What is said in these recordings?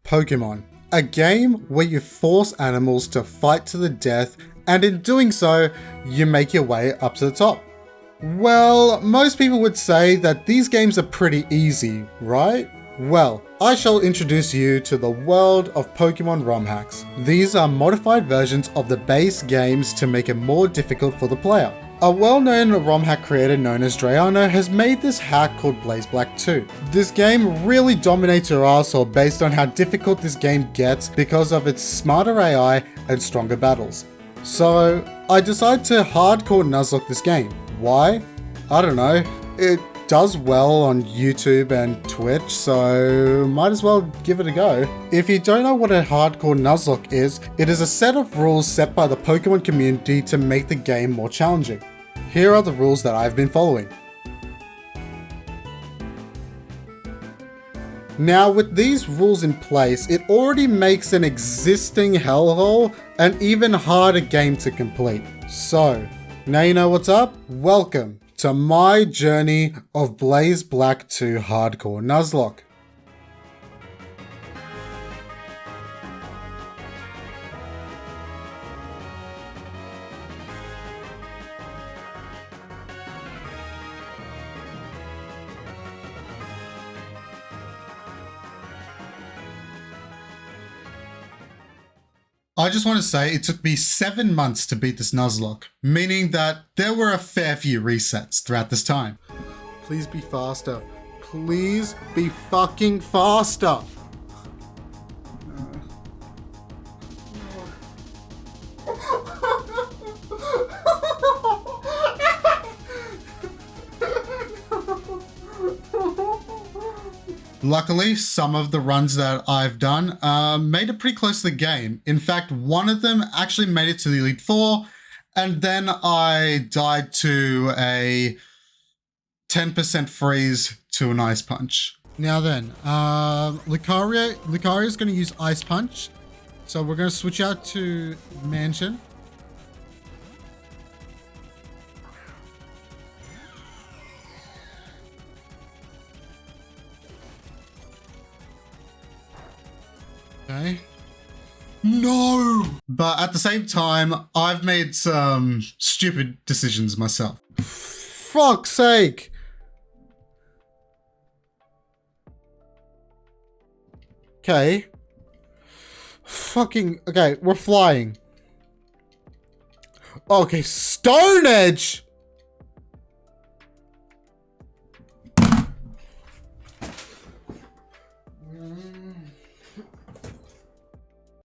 Pokémon, a game where you force animals to fight to the death, and in doing so, you make your way up to the top. Well, most people would say that these games are pretty easy, right? Well, I shall introduce you to the world of Pokémon ROM hacks. These are modified versions of the base games to make it more difficult for the player. A well-known ROM hack creator known as Drayano has made this hack called BlazBlack 2. This game really dominates your arsehole based on how difficult this game gets because of its smarter AI and stronger battles. So, I decided to hardcore Nuzlocke this game. Why? I don't know. It does well on YouTube and Twitch, so might as well give it a go. If you don't know what a hardcore Nuzlocke is, it is a set of rules set by the Pokemon community to make the game more challenging. Here are the rules that I've been following. Now, with these rules in place, it already makes an existing hellhole an even harder game to complete. So, now you know what's up? Welcome to my journey of BlazBlack 2 Hardcore Nuzlocke. I just want to say it took me 7 months to beat this Nuzlocke, meaning that there were a fair few resets throughout this time. Please be faster. Please be fucking faster. Luckily, some of the runs that I've done made it pretty close to the game. In fact, one of them actually made it to the Elite Four, and then I died to a 10% freeze to an Ice Punch. Now then, Lucario is going to use Ice Punch, so we're going to switch out to Mansion. Okay. No! But at the same time, I've made some stupid decisions myself. Fuck's sake! Okay. Okay, we're flying. Okay, Stone Edge!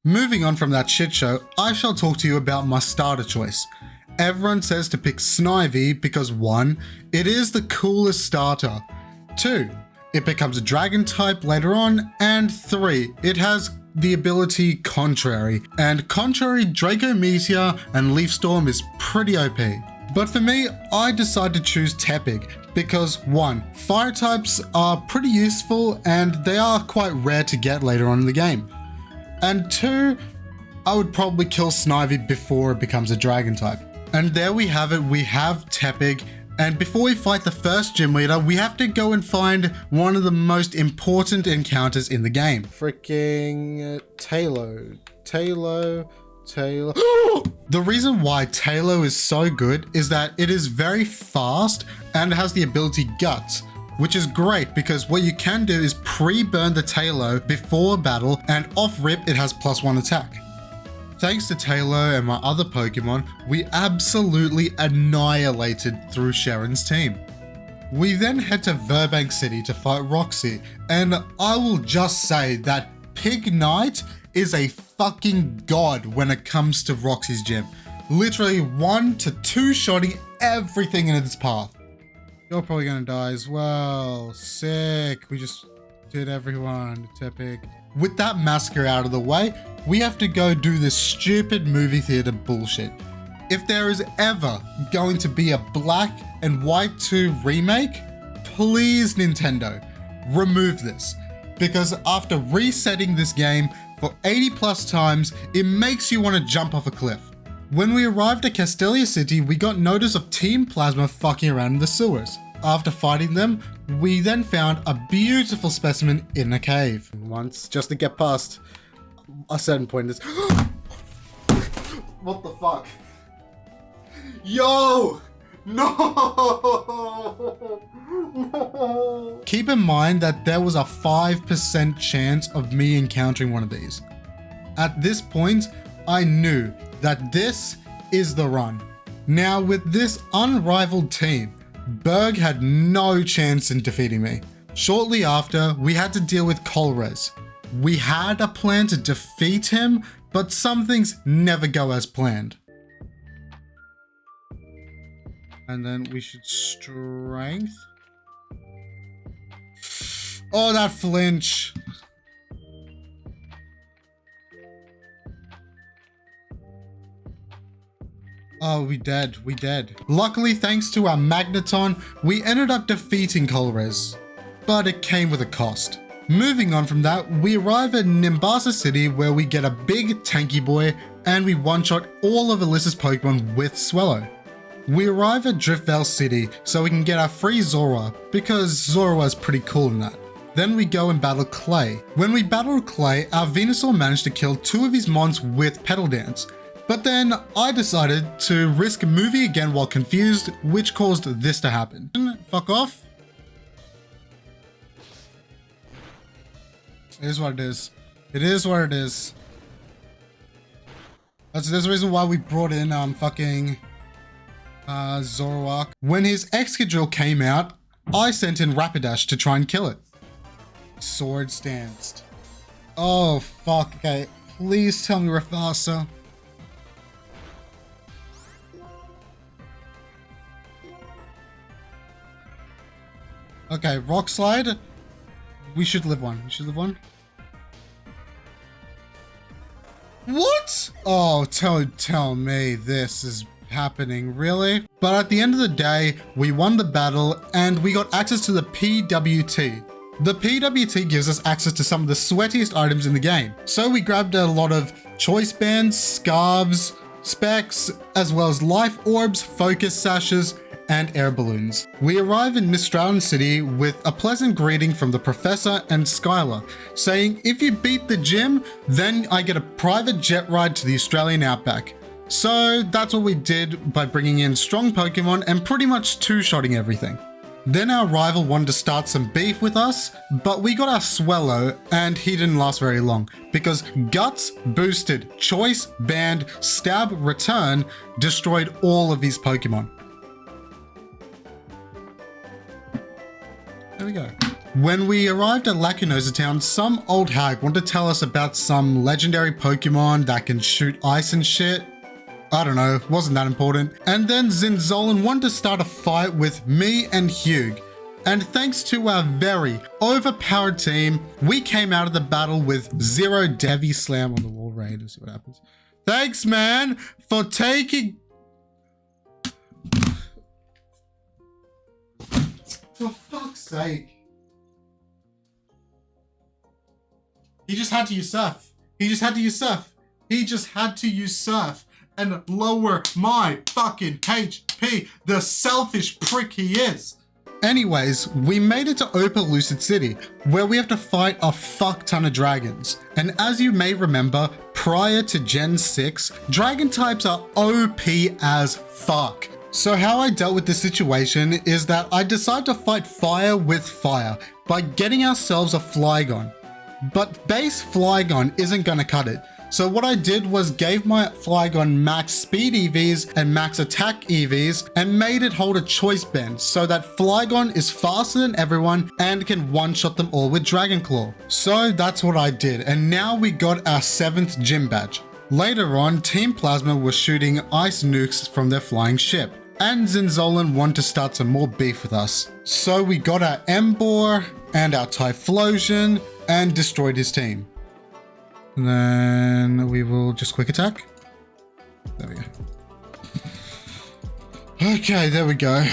Moving on from that shit show, I shall talk to you about my starter choice. Everyone says to pick Snivy because 1, it is the coolest starter, 2, it becomes a dragon type later on, and 3, it has the ability Contrary, and Contrary Draco Meteor and Leaf Storm is pretty OP. But for me, I decided to choose Tepig because 1, fire types are pretty useful and they are quite rare to get later on in the game. And 2, I would probably kill Snivy before it becomes a dragon type. And there we have it, we have Tepig, and before we fight the first gym leader, we have to go and find one of the most important encounters in the game. Freaking Tailo. The reason why Tailo is so good is that it is very fast and has the ability Guts, which is great because what you can do is pre-burn the Tailo before battle, and off-rip it has +1 attack. Thanks to Tailo and my other Pokemon, we absolutely annihilated through Sharon's team. We then head to Burbank City to fight Roxy, and I will just say that Pig Knight is a fucking god when it comes to Roxy's gym. Literally 1 to 2-shotting everything in its path. You're probably gonna die as well. Sick. We just did everyone. It's epic. With that massacre out of the way, we have to go do this stupid movie theater bullshit. If there is ever going to be a Black and White 2 remake, please Nintendo, remove this. Because after resetting this game for 80+ times, it makes you want to jump off a cliff. When we arrived at Castelia City, we got notice of Team Plasma fucking around in the sewers. After fighting them, we then found a beautiful specimen in a cave. Once, just to get past a certain point is... What the fuck? Yo! No! No! Keep in mind that there was a 5% chance of me encountering one of these. At this point, I knew that this is the run. Now, with this unrivaled team, Berg had no chance in defeating me. Shortly after, we had to deal with Colress. We had a plan to defeat him, but some things never go as planned. And then we should strength. Oh, that flinch. Oh, we dead. Luckily, thanks to our Magneton, we ended up defeating Colress, but it came with a cost. Moving on from that, we arrive at Nimbasa City where we get a big tanky boy and we one-shot all of Alyssa's Pokemon with Swellow. We arrive at Driftvale City so we can get our free Zorua because Zorua is pretty cool in that. Then we go and battle Clay. When we battled Clay, our Venusaur managed to kill 2 of his mons with Petal Dance. But then I decided to risk moving again while confused, which caused this to happen. Fuck off. It is what it is. It is what it is. There's the reason why we brought in fucking Zoroark. When his Excadrill came out, I sent in Rapidash to try and kill it. Sword stanced. Oh fuck, okay. Please tell me we're faster. Okay, Rock Slide. We should live one. What? Oh, tell me this is happening, really? But at the end of the day, we won the battle and we got access to the PWT. The PWT gives us access to some of the sweatiest items in the game. So we grabbed a lot of choice bands, scarves, specs, as well as life orbs, focus sashes, and air balloons. We arrive in Mistral City with a pleasant greeting from the professor and Skylar, saying if you beat the gym, then I get a private jet ride to the Australian outback. So that's what we did by bringing in strong Pokemon and pretty much two-shotting everything. Then our rival wanted to start some beef with us, but we got our Swellow and he didn't last very long because Guts, Boosted, Choice, Band, Stab, Return destroyed all of his Pokemon. There we go. When we arrived at Lacunosa Town, some old hag wanted to tell us about some legendary Pokemon that can shoot ice and shit. I don't know, wasn't that important. And then Zinzolin wanted to start a fight with me and Hugh. And thanks to our very overpowered team, we came out of the battle with 0 Heavy Slam on the wall raid. Let's see what happens. Thanks, man, for taking... For fuck's sake. He just had to use Surf. He just had to use Surf and lower my fucking HP, the selfish prick he is. Anyways, we made it to Ruleset City, where we have to fight a fuck ton of dragons. And as you may remember, prior to Gen 6, dragon types are OP as fuck. So how I dealt with this situation is that I decided to fight fire with fire by getting ourselves a Flygon. But base Flygon isn't gonna cut it. So what I did was gave my Flygon max speed EVs and max attack EVs and made it hold a choice band so that Flygon is faster than everyone and can one-shot them all with Dragon Claw. So that's what I did, and now we got our 7th gym badge. Later on, Team Plasma was shooting ice nukes from their flying ship, and Zinzolin wanted to start some more beef with us. So we got our Emboar and our Typhlosion and destroyed his team. And then we will just quick attack. There we go. Okay, there we go.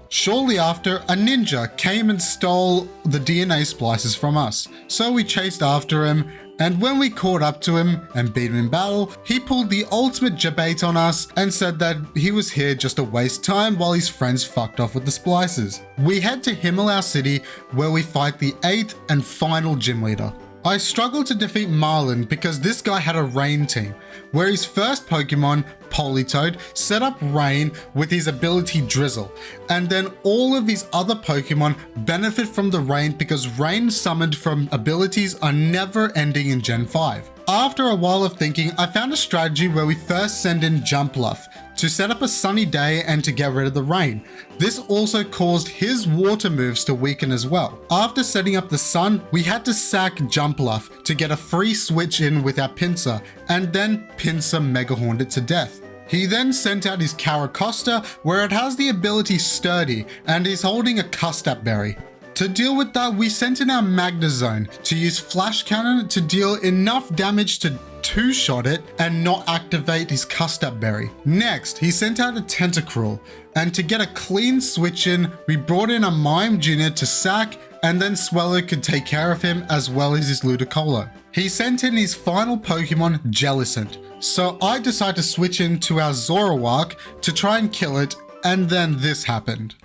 Shortly after, a ninja came and stole the DNA splices from us. So we chased after him And when we caught up to him and beat him in battle, he pulled the ultimate debate on us and said that he was here just to waste time while his friends fucked off with the splicers. We head to Himalaya City where we fight the 8th and final gym leader. I struggled to defeat Marlin because this guy had a rain team, where his first Pokemon, Politoed, set up rain with his ability Drizzle, and then all of his other Pokemon benefit from the rain because rain summoned from abilities are never ending in Gen 5. After a while of thinking, I found a strategy where we first send in Jumpluff to set up a sunny day and to get rid of the rain. This also caused his water moves to weaken as well. After setting up the sun, we had to sack Jumpluff to get a free switch in with our Pinsir, and then Pinsir Mega Horned it to death. He then sent out his Caracosta, where it has the ability Sturdy, and is holding a Custap Berry. To deal with that, we sent in our Magnezone to use Flash Cannon to deal enough damage to two-shot it and not activate his Custap Berry. Next, he sent out a Tentacruel, and to get a clean switch in, we brought in a Mime Jr. to sack, and then Swellow could take care of him as well as his Ludicolo. He sent in his final Pokemon, Jellicent, so I decided to switch into our Zoroark to try and kill it, and then this happened.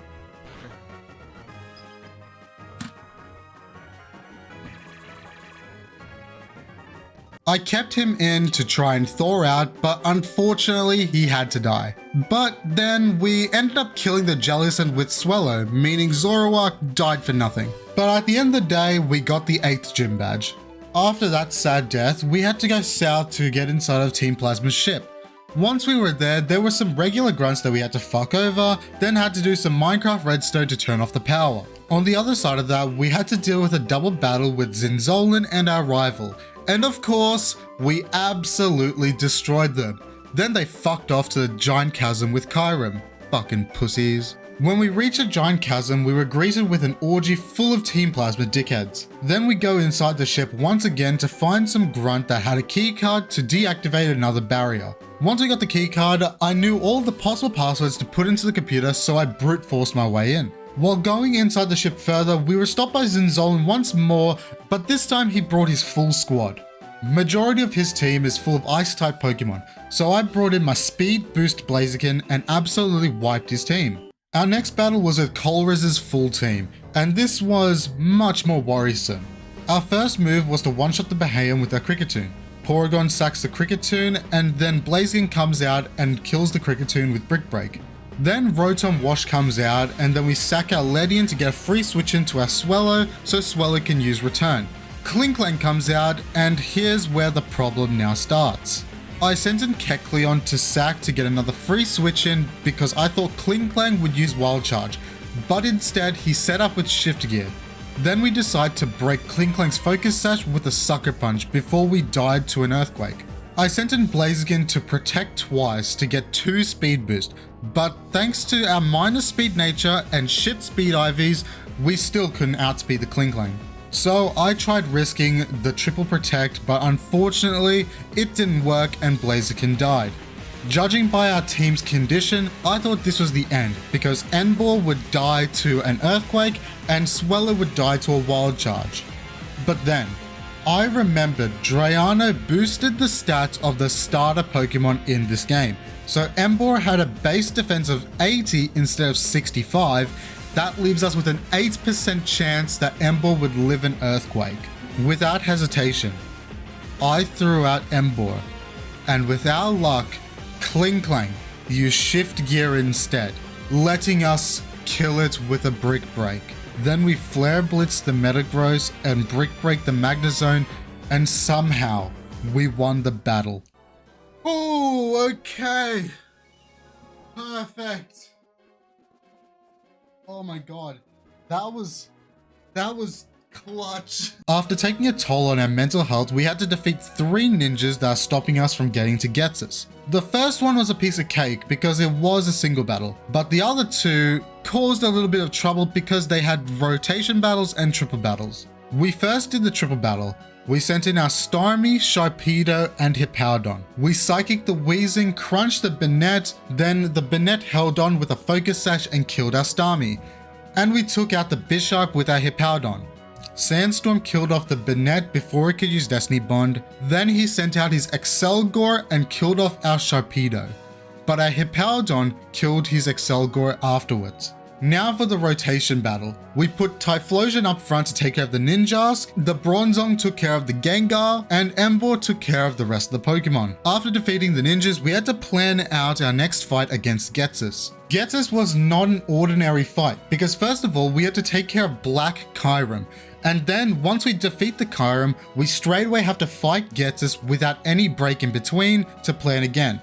I kept him in to try and thaw out, but unfortunately he had to die. But then we ended up killing the Jellicent with Swellow, meaning Zoroark died for nothing. But at the end of the day, we got the 8th gym badge. After that sad death, we had to go south to get inside of Team Plasma's ship. Once we were there were some regular grunts that we had to fuck over, then had to do some Minecraft redstone to turn off the power. On the other side of that, we had to deal with a double battle with Zinzolin and our rival. And of course, we absolutely destroyed them. Then they fucked off to the giant chasm with Kyurem. Fucking pussies. When we reached a giant chasm, we were greeted with an orgy full of Team Plasma dickheads. Then we go inside the ship once again to find some grunt that had a keycard to deactivate another barrier. Once we got the keycard, I knew all the possible passwords to put into the computer, so I brute forced my way in. While going inside the ship further, we were stopped by Zinzolin once more, but this time he brought his full squad. Majority of his team is full of Ice-type Pokemon, so I brought in my Speed Boost Blaziken and absolutely wiped his team. Our next battle was with Colress's full team, and this was much more worrisome. Our first move was to one-shot the Behayon with our Kricketune. Porygon sacks the Kricketune, and then Blaziken comes out and kills the Kricketune with Brick Break. Then Rotom Wash comes out, and then we sack our Ledian to get a free switch into our Swellow, so Swellow can use Return. Klinklang comes out, and here's where the problem now starts. I sent in Kecleon to sack to get another free switch in because I thought Klinklang would use Wild Charge, but instead he set up with Shift Gear. Then we decide to break Klinklang's Focus Sash with a Sucker Punch before we died to an Earthquake. I sent in Blaziken to protect twice to get 2 speed boost, but thanks to our minus speed nature and shit speed IVs, we still couldn't outspeed the Klinklang. So I tried risking the triple protect, but unfortunately it didn't work and Blaziken died. Judging by our team's condition, I thought this was the end because Enbor would die to an Earthquake and Swellow would die to a Wild Charge. But then, I remembered Drayano boosted the stats of the starter Pokemon in this game. So Emboar had a base defense of 80 instead of 65. That leaves us with an 8% chance that Emboar would live an Earthquake. Without hesitation, I threw out Emboar, and with our luck, Klinklang used Shift Gear instead, letting us kill it with a Brick Break. Then we Flare Blitz the Metagross and Brick Break the Magnezone, and somehow we won the battle. Oh, okay. Perfect. Oh my god. That was clutch. After taking a toll on our mental health, we had to defeat 3 ninjas that are stopping us from getting to Getsus. The first one was a piece of cake because it was a single battle, but the other 2 caused a little bit of trouble because they had rotation battles and triple battles. We first did the triple battle. We sent in our Starmie, Sharpedo, and Hippowdon. We Psychic the Weezing, crunched the Banette, then the Banette held on with a Focus Sash and killed our Starmie. And we took out the Bisharp with our Hippowdon. Sandstorm killed off the Banette before it could use Destiny Bond. Then he sent out his Excelgor and killed off our Sharpedo. But our Hippowdon killed his Excelgor afterwards. Now for the rotation battle. We put Typhlosion up front to take care of the Ninjask, the Bronzong took care of the Gengar, and Emboar took care of the rest of the Pokemon. After defeating the ninjas, we had to plan out our next fight against Ghetsis. Ghetsis was not an ordinary fight, because first of all, we had to take care of Black Kyurem. And then once we defeat the Kyurem, we straight away have to fight Ghetsis without any break in between to plan again.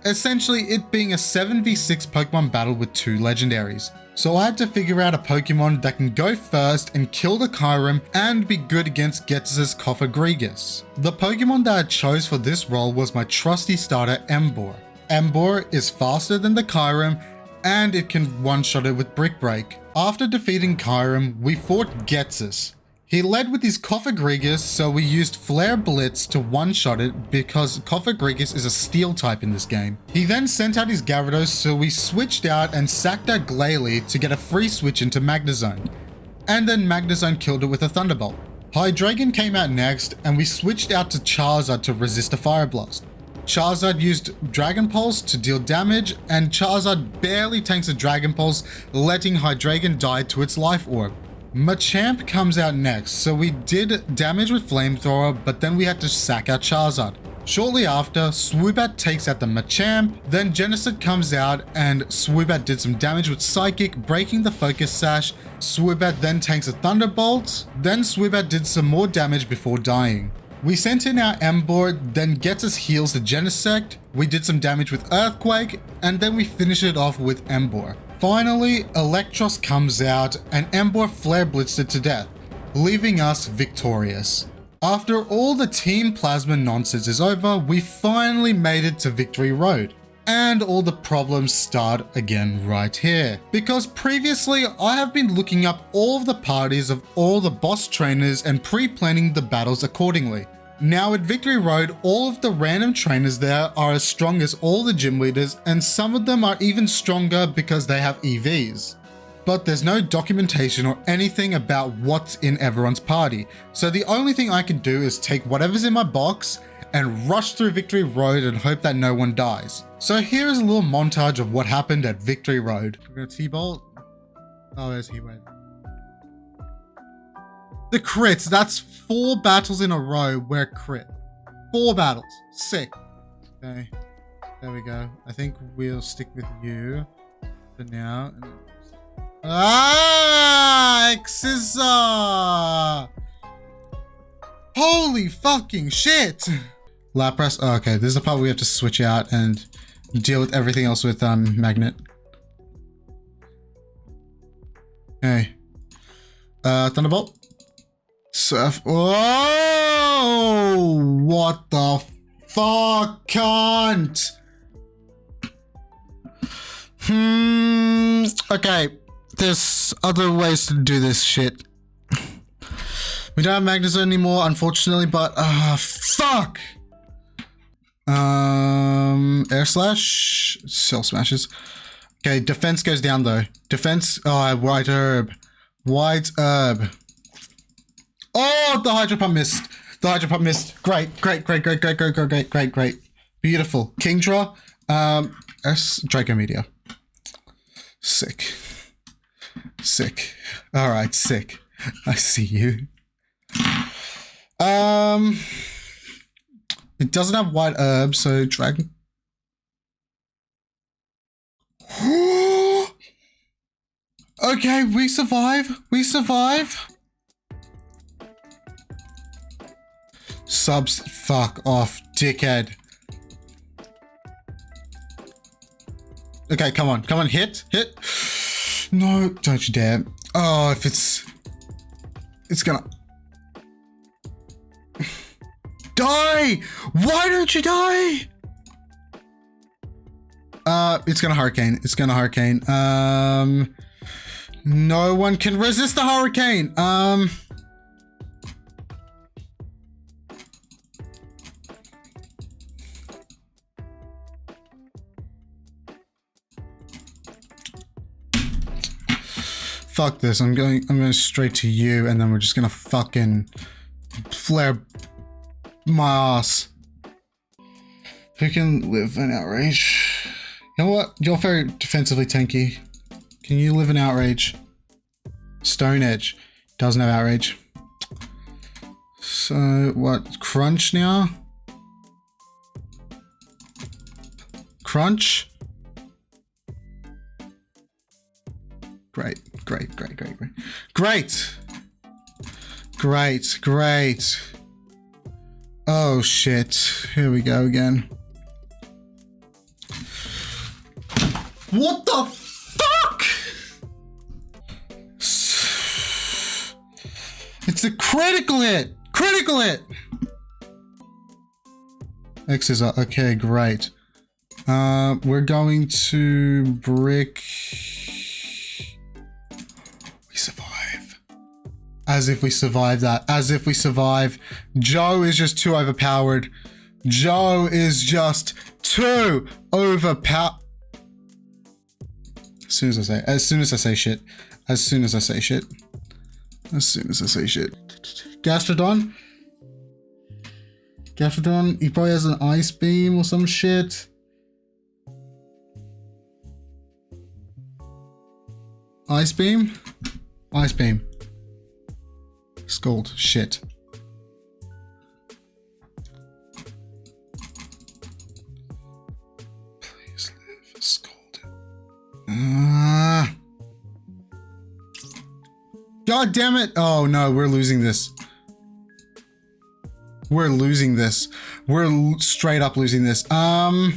Essentially, it being a 7v6 Pokemon battle with 2 legendaries. So I had to figure out a Pokemon that can go first and kill the Kyurem and be good against Ghetsis' Cofagrigus. The Pokemon that I chose for this role was my trusty starter Emboar. Emboar is faster than the Kyurem and it can one-shot it with Brick Break. After defeating Kyurem, we fought Ghetsis. He led with his Cofagrigus, so we used Flare Blitz to one-shot it because Cofagrigus is a steel type in this game. He then sent out his Gyarados, so we switched out and sacked our Glalie to get a free switch into Magnezone. And then Magnezone killed it with a Thunderbolt. Hydreigon came out next, and we switched out to Charizard to resist a Fire Blast. Charizard used Dragon Pulse to deal damage, and Charizard barely tanks a Dragon Pulse, letting Hydreigon die to its Life Orb. Machamp comes out next, so we did damage with Flamethrower, but then we had to sack our Charizard. Shortly after, Swoobat takes out the Machamp, then Genesect comes out and Swoobat did some damage with Psychic, breaking the Focus Sash. Swoobat then tanks a Thunderbolt, then Swoobat did some more damage before dying. We sent in our Emboar, then Ghetsis heals the Genesect, we did some damage with Earthquake, and then we finish it off with Emboar. Finally, Electros comes out and Emboar Flare Blitzed it to death, leaving us victorious. After all the Team Plasma nonsense is over, we finally made it to Victory Road. And all the problems start again right here. Because previously, I have been looking up all of the parties of all the boss trainers and pre-planning the battles accordingly. Now at Victory Road, all of the random trainers there are as strong as all the gym leaders, and some of them are even stronger because they have EVs. But there's no documentation or anything about what's in everyone's party, so the only thing I can do is take whatever's in my box and rush through Victory Road and hope that no one dies. So here is a little montage of what happened at Victory Road. We're gonna T-Bolt. Oh, there's Heatwave. The crits, that's 4 battles in a row where crit. 4 battles, sick. Okay, there we go. I think we'll stick with you for now. Ah, Exisa! Holy fucking shit! Lapras, oh, okay, this is the part where we have to switch out and deal with everything else with Magnet. Okay. Thunderbolt. Surf. Oh, what the fuck, cunt? Okay, there's other ways to do this shit. We don't have Magnezone anymore, unfortunately, but fuck. Air Slash, Cell Smashes. Okay, defense goes down though. Defense. Oh, White Herb. White Herb. Oh, the Hydro Pump missed. The Hydro Pump missed. Great. Beautiful. Kingdra. Draco Meteor. Sick. All right, sick. I see you. It doesn't have White Herb, so Dragon. Okay, we survive. Subs, fuck off, dickhead. Okay, come on, hit. No, don't you dare. Oh, if it's gonna die. Why don't you die? It's gonna Hurricane. No one can resist the Hurricane. Fuck this. I'm going straight to you, and then we're just gonna fucking flare my ass. Who can live an outrage? You know what? You're very defensively tanky. Can you live an outrage? Stone Edge doesn't have outrage. So what? Crunch now? Crunch? Great. Oh shit. Here we go again. What the fuck? It's a critical hit. Critical hit. X is up. Okay, great. We're going to brick. We survive. As if we survive that. As if we survive. Joe is just too overpowered. Joe is just too overpowered. As soon as I say shit. Gastrodon? Gastrodon, he probably has an ice beam or some shit. Ice beam? Ice beam. Scald. Shit. Please live. Scald. God damn it. Oh no, we're losing this. We're losing this. We're straight up losing this. Oh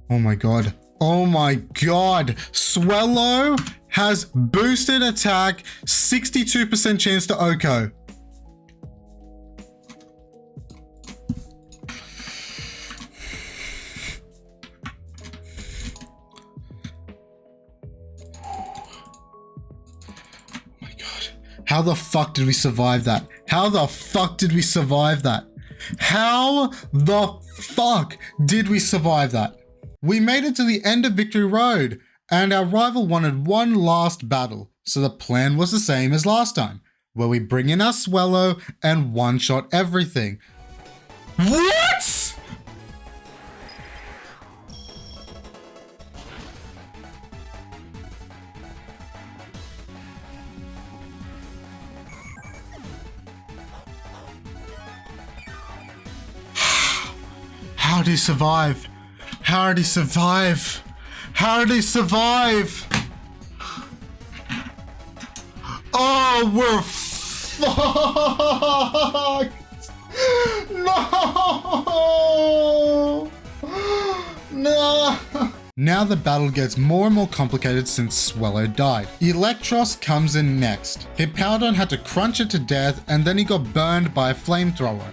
my god. Oh my god. Swellow has boosted attack, 62% chance to Oko. How the fuck did we survive that? How the fuck did we survive that? How the fuck did we survive that? We made it to the end of Victory Road, and our rival wanted one last battle, so the plan was the same as last time, where we bring in our Swellow and one-shot everything. What?! How did he survive? How did he survive? How did he survive? Oh, we're fucked! No! No! Now the battle gets more and more complicated since Swellow died. Electros comes in next. Hippowdon had to crunch it to death, and then he got burned by a flamethrower.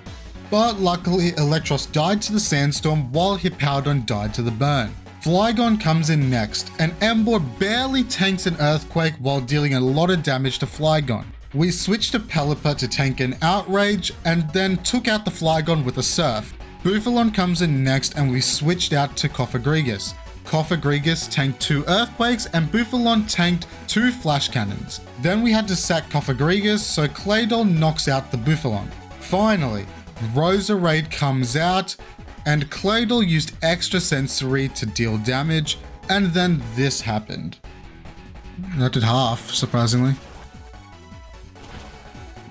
But luckily, Electros died to the sandstorm while Hippowdon died to the burn. Flygon comes in next, and Emboar barely tanks an earthquake while dealing a lot of damage to Flygon. We switched to Pelipper to tank an outrage, and then took out the Flygon with a surf. Bouffalant comes in next, and we switched out to Cofagrigus. Cofagrigus tanked 2 earthquakes, and Bouffalant tanked 2 flash cannons. Then we had to sack Cofagrigus, so Claydol knocks out the Bouffalant. Finally, Roserade comes out, and Claydol used extra sensory to deal damage, and then this happened. That did half, surprisingly.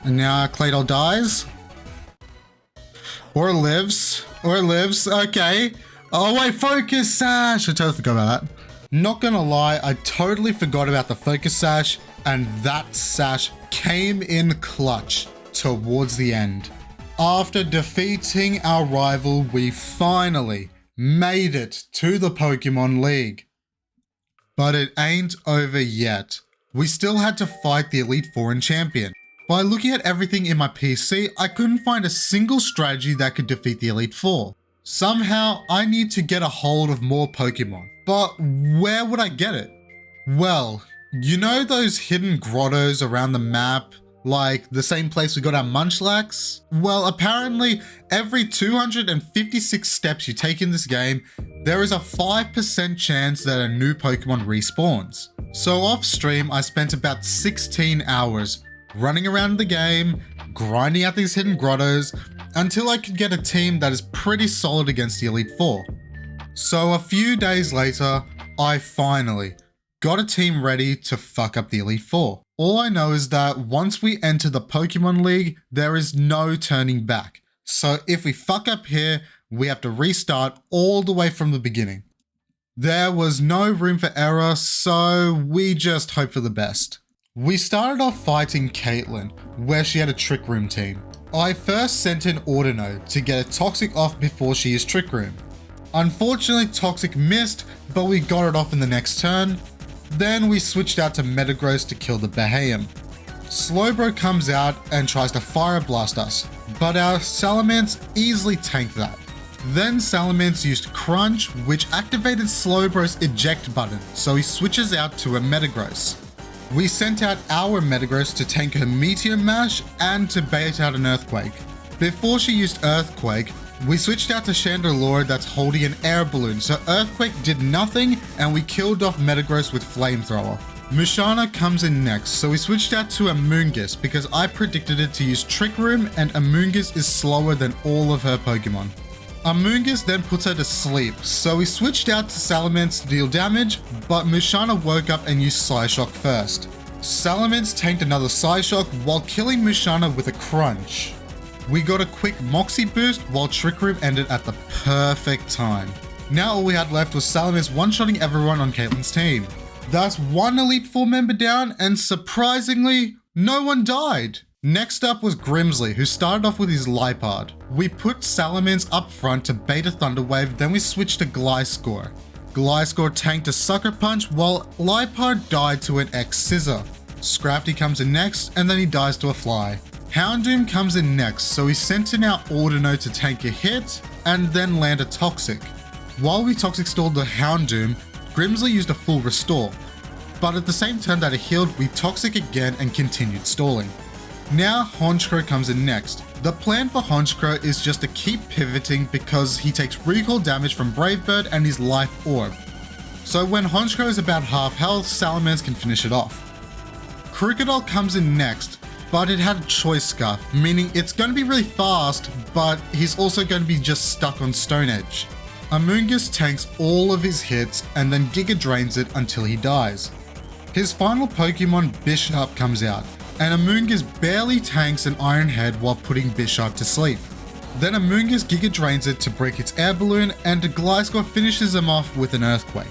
And now Claydol dies. Or lives. Okay. Oh wait, Focus Sash! I totally forgot about that. Not gonna lie, I totally forgot about the Focus Sash, and that sash came in clutch towards the end. After defeating our rival, we finally made it to the Pokemon League. But it ain't over yet. We still had to fight the Elite Four and Champion. By looking at everything in my PC, I couldn't find a single strategy that could defeat the Elite Four. Somehow, I need to get a hold of more Pokemon. But where would I get it? Well, you know those hidden grottos around the map Like the same place we got our Munchlax? Well, apparently every 256 steps you take in this game, there is a 5% chance that a new Pokemon respawns. So off stream, I spent about 16 hours running around the game, grinding out these hidden grottos, until I could get a team that is pretty solid against the Elite Four. So a few days later, I finally got a team ready to fuck up the Elite Four. All I know is that once we enter the Pokemon League, there is no turning back. So if we fuck up here, we have to restart all the way from the beginning. There was no room for error, so we just hope for the best. We started off fighting Caitlyn, where she had a Trick Room team. I first sent in Ordino to get a Toxic off before she used Trick Room. Unfortunately, Toxic missed, but we got it off in the next turn. Then we switched out to Metagross to kill the Behaim. Slowbro comes out and tries to Fire Blast us, but our Salamence easily tanked that. Then Salamence used Crunch, which activated Slowbro's eject button, so he switches out to a Metagross. We sent out our Metagross to tank her Meteor Mash and to bait out an Earthquake. Before she used Earthquake, we switched out to Chandelure that's holding an air balloon, so Earthquake did nothing and we killed off Metagross with Flamethrower. Musharna comes in next, so we switched out to Amoonguss because I predicted it to use Trick Room and Amoonguss is slower than all of her Pokemon. Amoonguss then puts her to sleep, so we switched out to Salamence to deal damage, but Musharna woke up and used Psyshock first. Salamence tanked another Psyshock while killing Musharna with a Crunch. We got a quick Moxie boost while Trick Room ended at the perfect time. Now all we had left was Salamence one-shotting everyone on Caitlyn's team. That's one Elite Four member down, and surprisingly, no one died. Next up was Grimsley, who started off with his Liepard. We put Salamence up front to bait a Thunder Wave, then we switched to Gliscor. Gliscor tanked a Sucker Punch while Liepard died to an X-Scissor. Scrafty comes in next, and then he dies to a Fly. Houndoom comes in next, so we sent in our Ordino to tank a hit, and then land a Toxic. While we Toxic stalled the Houndoom, Grimsley used a full restore. But at the same turn that it healed, we Toxic again and continued stalling. Now Honchkrow comes in next. The plan for Honchkrow is just to keep pivoting because he takes recoil damage from Brave Bird and his Life Orb. So when Honchkrow is about half health, Salamence can finish it off. Krookodile comes in next, but it had a Choice Scarf, meaning it's going to be really fast, but he's also going to be just stuck on Stone Edge. Amoonguss tanks all of his hits and then Giga Drains it until he dies. His final Pokemon, Bisharp, comes out, and Amoonguss barely tanks an Iron Head while putting Bisharp to sleep. Then Amoonguss Giga Drains it to break its air balloon, and Gliscor finishes him off with an Earthquake.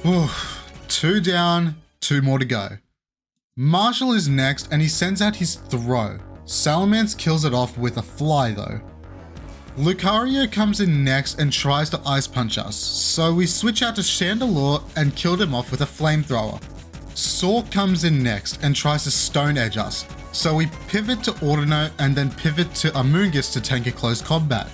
Oof, 2 down, 2 more to go. Marshall is next and he sends out his Throw. Salamence kills it off with a Fly though. Lucario comes in next and tries to Ice Punch us, so we switch out to Chandelure and killed him off with a Flamethrower. Sork comes in next and tries to Stone Edge us, so we pivot to Ordino and then pivot to Amoonguss to tank a close combat.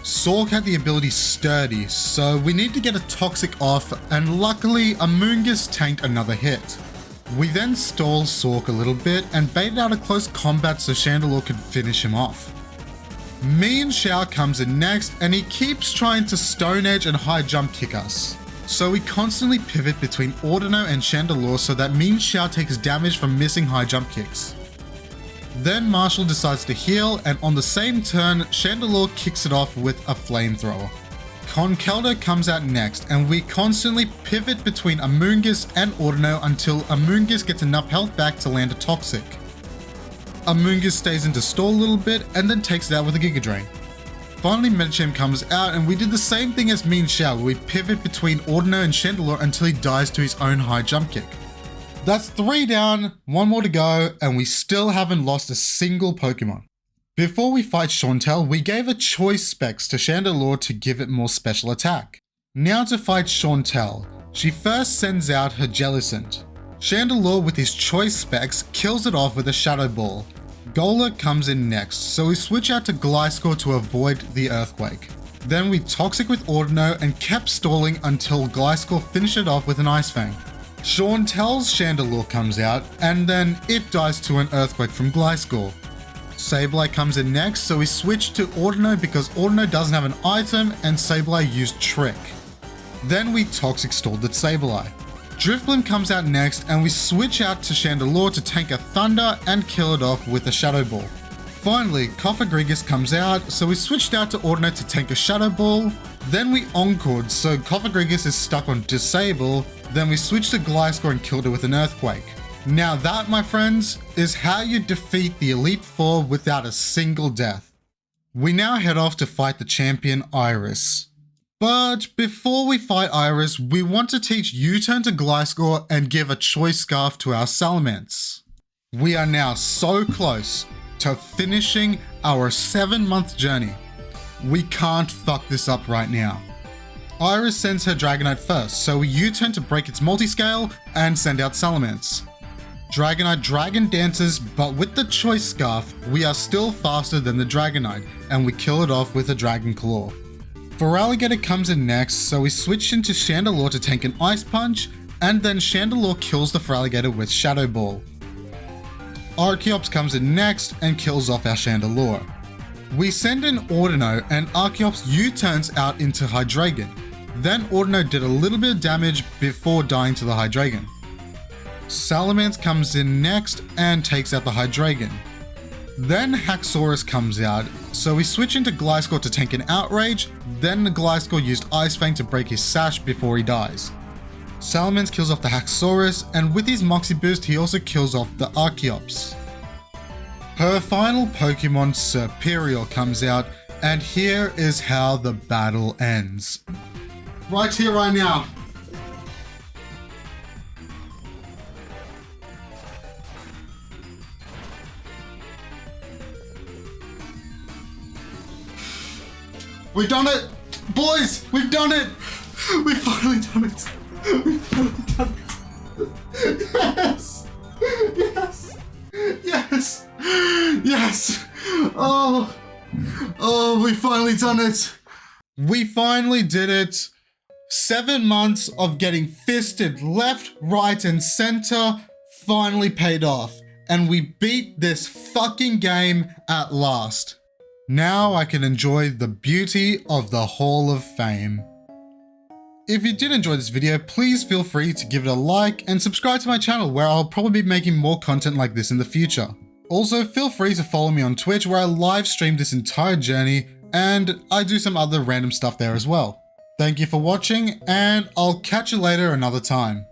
Sork had the ability Sturdy, so we need to get a Toxic off, and luckily Amoonguss tanked another hit. We then stall Sork a little bit and baited out a close combat so Chandelure could finish him off. Mean Shao comes in next and he keeps trying to Stone Edge and High Jump Kick us. So we constantly pivot between Ordino and Chandelure so that Mean Shao takes damage from missing High Jump Kicks. Then Marshall decides to heal, and on the same turn, Chandelure kicks it off with a Flamethrower. Conkeldurr comes out next, and we constantly pivot between Amoonguss and Ordino until Amoonguss gets enough health back to land a Toxic. Amoonguss stays into stall a little bit and then takes it out with a Giga Drain. Finally, Medicham comes out, and we did the same thing as Mean Shao, where we pivot between Ordino and Chandelure until he dies to his own High Jump Kick. That's 3 down, 1 more to go, and we still haven't lost a single Pokemon. Before we fight Shawntel, we gave a Choice Specs to Chandelure to give it more special attack. Now to fight Shawntel, she first sends out her Jellicent. Chandelure with his Choice Specs kills it off with a Shadow Ball. Golurk comes in next, so we switch out to Gliscor to avoid the Earthquake. Then we Toxic with Ordino and kept stalling until Gliscor finished it off with an Ice Fang. Shawntell's Chandelure comes out, and then it dies to an Earthquake from Gliscor. Sableye comes in next, so we switch to Ordino because Ordino doesn't have an item and Sableye used Trick. Then we Toxic Scalded Sableye. Drifblim comes out next, and we switch out to Chandelure to tank a Thunder and kill it off with a Shadow Ball. Finally, Cofagrigus comes out, so we switched out to Ordino to tank a Shadow Ball. Then we Encored, so Cofagrigus is stuck on Disable. Then we switched to Gliscor and killed it with an Earthquake. Now that, my friends, is how you defeat the Elite Four without a single death. We now head off to fight the champion Iris. But before we fight Iris, we want to teach U-turn to Gliscor and give a Choice Scarf to our Salamence. We are now so close to finishing our 7-month journey. We can't fuck this up right now. Iris sends her Dragonite first, so we U-turn to break its multiscale and send out Salamence. Dragonite Dragon dances, but with the Choice Scarf, we are still faster than the Dragonite, and we kill it off with a Dragon Claw. Feraligatr comes in next, so we switch into Chandelure to tank an Ice Punch, and then Chandelure kills the Feraligatr with Shadow Ball. Archeops comes in next and kills off our Chandelure. We send in Ordino, and Archeops U-turns out into Hydreigon. Then Ordino did a little bit of damage before dying to the Hydreigon. Salamence comes in next and takes out the Hydreigon. Then Haxorus comes out, so we switch into Gliscor to tank an Outrage, then the Gliscor used Ice Fang to break his sash before he dies. Salamence kills off the Haxorus, and with his Moxie Boost he also kills off the Archeops. Her final Pokemon, Serperior, comes out, and here is how the battle ends. Right here, right now. We've done it! Boys, we've done it! We've finally done it! We've finally done it! Yes! Yes! Yes! Yes! Oh, we finally done it! We finally did it! 7 months of getting fisted left, right, and center finally paid off. And we beat this fucking game at last. Now I can enjoy the beauty of the Hall of Fame. If you did enjoy this video, please feel free to give it a like and subscribe to my channel where I'll probably be making more content like this in the future. Also, feel free to follow me on Twitch where I live stream this entire journey and I do some other random stuff there as well. Thank you for watching and I'll catch you later another time.